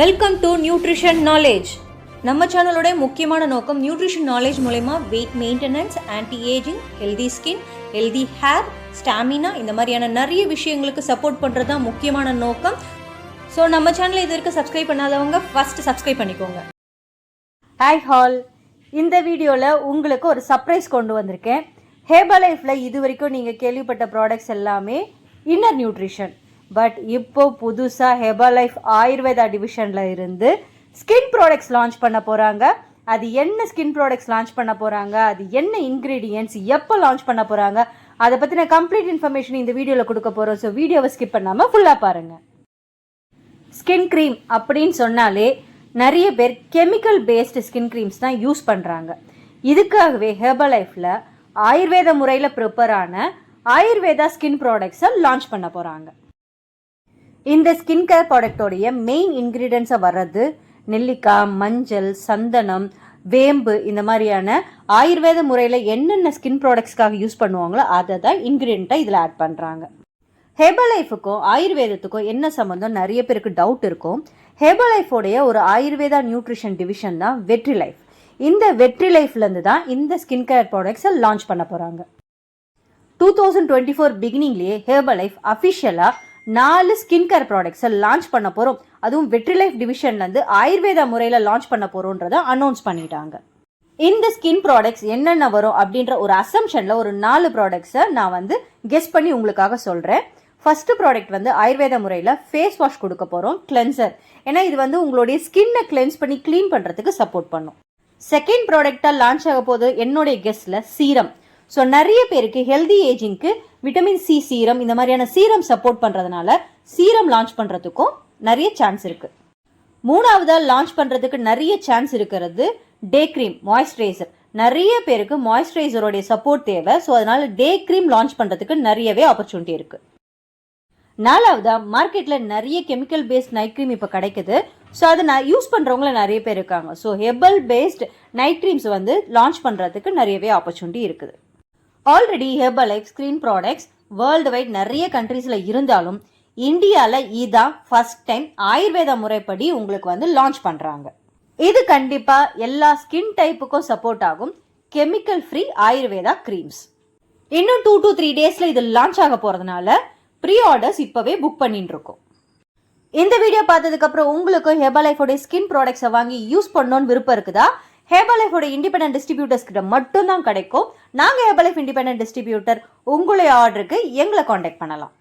Welcome to nutrition knowledge. நம்ம சேனலோட முக்கியமான நோக்கம் நியூட்ரிஷன் நாலேஜ் மூலமா weight maintenance, anti ageing, healthy skin, healthy hair, stamina இந்த மாதிரியான நிறைய விஷயங்களுக்கு சப்போர்ட் பண்ணுறது தான் முக்கியமான நோக்கம். ஸோ நம்ம சேனலை இது வரைக்கும் சப்ஸ்கிரைப் பண்ணாதவங்க ஃபர்ஸ்ட் சப்ஸ்கிரைப் பண்ணிக்கோங்க. ஹாய் ஹால், இந்த வீடியோவில் உங்களுக்கு ஒரு சர்ப்ரைஸ் கொண்டு வந்திருக்கேன். ஹேர்பலைஃப்பில் இது வரைக்கும் நீங்கள் கேள்விப்பட்ட ப்ராடக்ட்ஸ் எல்லாமே இன்னர் நியூட்ரிஷன். பட் இப்போ புதுசாக ஹெர்பலைஃப் ஆயுர்வேதா டிவிஷனில் இருந்து ஸ்கின் ப்ராடக்ட்ஸ் லான்ச் பண்ண போகிறாங்க. அது என்ன ஸ்கின் ப்ராடக்ட்ஸ் லான்ச் பண்ண போகிறாங்க, அது என்ன இன்க்ரீடியன்ட்ஸ், எப்போ லான்ச் பண்ண போகிறாங்க, அதை பற்றின கம்ப்ளீட் இன்ஃபர்மேஷன் இந்த வீடியோவில் கொடுக்க போகிறோம். ஸோ வீடியோவை ஸ்கிப் பண்ணாமல் ஃபுல்லாக பாருங்கள். ஸ்கின் க்ரீம் அப்படின்னு சொன்னாலே நிறைய பேர் கெமிக்கல் பேஸ்டு ஸ்கின் க்ரீம்ஸ் தான் யூஸ் பண்ணுறாங்க. இதுக்காகவே ஹெர்பலைஃப்பில் ஆயுர்வேத முறையில் ப்ரிப்பேர் ஆன ஆயுர்வேதா ஸ்கின் ப்ராடக்ட்ஸை லான்ச் பண்ண போகிறாங்க. இந்த ஸ்கின் கேர் ப்ராடக்டோடைய மெயின் இன்க்ரீடியன்ஸை வர்றது நெல்லிக்காய், மஞ்சள், சந்தனம், வேம்பு இந்த மாதிரியான ஆயுர்வேத முறையில் என்னென்ன ஸ்கின் ப்ராடக்ட்ஸ்க்காக யூஸ் பண்ணுவாங்களோ அதை தான் இன்க்ரீடியண்ட்டாக இதில் ஆட் பண்ணுறாங்க. ஹெர்பலைஃபுக்கும் ஆயுர்வேதத்துக்கும் என்ன சம்மந்தம் நிறைய பேருக்கு டவுட் இருக்கும். ஹெர்பலைஃபோடைய ஒரு ஆயுர்வேதா நியூட்ரிஷன் டிவிஷன் தான் வெற்றி லைஃப். இந்த வெற்றி லைஃப்லேருந்து தான் இந்த ஸ்கின் கேர் ப்ராடக்ட்ஸை லான்ச் பண்ண போகிறாங்க. 2024 பிகினிங்லேயே ஹெர்பலைஃப் அஃபிஷியலாக 4 ஸ்கின் கேர் ப்ராடக்ட்ஸை லான்ச் பண்ண போகிறோம், அதுவும் வெற்றி லைஃப் டிவிஷன்லேருந்து ஆயுர்வேதா முறையில் லான்ச் பண்ண போகிறோன்றதை அனௌன்ஸ் பண்ணிட்டாங்க. இந்த ஸ்கின் ப்ராடக்ட்ஸ் என்னென்ன வரும் அப்படின்ற ஒரு அசம்ஷனில் ஒரு 4 ப்ராடக்ட்ஸை நான் கெஸ் பண்ணி உங்களுக்காக சொல்கிறேன். ஃபர்ஸ்ட் ப்ராடக்ட் ஆயுர்வேதா முறையில் ஃபேஸ் வாஷ் கொடுக்க போகிறோம், கிளென்சர். ஏன்னா இது உங்களுடைய ஸ்கின்னை கிளென்ஸ் பண்ணி க்ளீன் பண்ணுறதுக்கு சப்போர்ட் பண்ணும். செகண்ட் ப்ராடக்டாக லான்ச் ஆக போது என்னுடைய கெஸ்டில் சீரம். ஸோ நிறைய பேருக்கு ஹெல்தி ஏஜிங்க்கு விட்டமின் சி சீரம் இந்த மாதிரியான சீரம் சப்போர்ட் பண்ணுறதுனால சீரம் லான்ச் பண்ணுறதுக்கும் நிறைய சான்ஸ் இருக்குது. மூணாவதாக லான்ச் பண்ணுறதுக்கு நிறைய சான்ஸ் இருக்கிறது டே க்ரீம், மாய்ஸ்சரைசர். நிறைய பேருக்கு மாய்ஸ்சரைசரோடைய சப்போர்ட் தேவை. ஸோ அதனால டே க்ரீம் லான்ச் பண்ணுறதுக்கு நிறையவே ஆப்பர்ச்சுனிட்டி இருக்குது. நாலாவதாக மார்க்கெட்டில் நிறைய கெமிக்கல் பேஸ்ட் நைட் க்ரீம் இப்போ கிடைக்குது. ஸோ அதை யூஸ் பண்ணுறவங்கள நிறைய பேர் இருக்காங்க. So herbal paste night creams launch பண்ணுறதுக்கு நிறையவே ஆப்பர்ச்சுனிட்டி இருக்குது. Already Herbalife skin products world wide நிறைய கண்ட்ரீஸில் இருந்தாலும் இந்தியாவில் இதான் ஃபர்ஸ்ட் டைம் ஆயுர்வேதா முறைப்படி உங்களுக்கு லான்ச் பண்ணுறாங்க. இது கண்டிப்பாக எல்லா ஸ்கின் டைப்புக்கும் சப்போர்ட் ஆகும் கெமிக்கல் ஃப்ரீ ஆயுர்வேதா க்ரீம்ஸ். இன்னும் 2 to 3 டேஸில் இது லான்ச் ஆக போகிறதுனால ப்ரீ ஆர்டர்ஸ் இப்போவே புக் பண்ணிட்டு இருக்கோம். இந்த வீடியோ பார்த்ததுக்கப்புறம் உங்களுக்கு ஹெர்பலைஃபோடைய ஸ்கின் ப்ராடக்ட்ஸை வாங்கி யூஸ் பண்ணணும்னு விருப்பம் இருக்குதா? ஹெர்பலைஃபோட இண்டிபெண்டன்ட் டிஸ்ட்ரிபியூட்டர்ஸ் கிட்ட மட்டும்தான் கிடைக்கும். நாங்கள் ஹெர்பலைஃப் இண்டிபெண்டன்ட் டிஸ்ட்ரிபியூட்டர். உங்களுடைய ஆர்டருக்கு எங்களை காண்டாக்ட் பண்ணலாம்.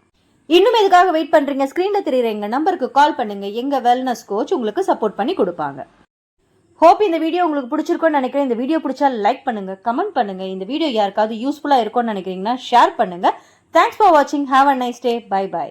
இன்னும் எதுக்காக வெயிட் பண்ணுறீங்க? ஸ்க்ரீனில் தெரியுற எங்கள் நம்பருக்கு கால் பண்ணுங்க. எங்கள் வெல்னஸ் கோச் உங்களுக்கு சப்போர்ட் பண்ணி கொடுப்பாங்க. ஹோப் இந்த வீடியோ உங்களுக்கு பிடிச்சிருக்கும்னு நினைக்கிறேன். இந்த வீடியோ பிடிச்சா லைக் பண்ணுங்க, கமெண்ட் பண்ணுங்க. இந்த வீடியோ யாருக்காவது யூஸ்ஃபுல்லாக இருக்கும்னு நினைக்கிறீங்கன்னா ஷேர் பண்ணுங்க. தேங்க்ஸ் ஃபார் வாட்சிங். Have a nice day. Bye by.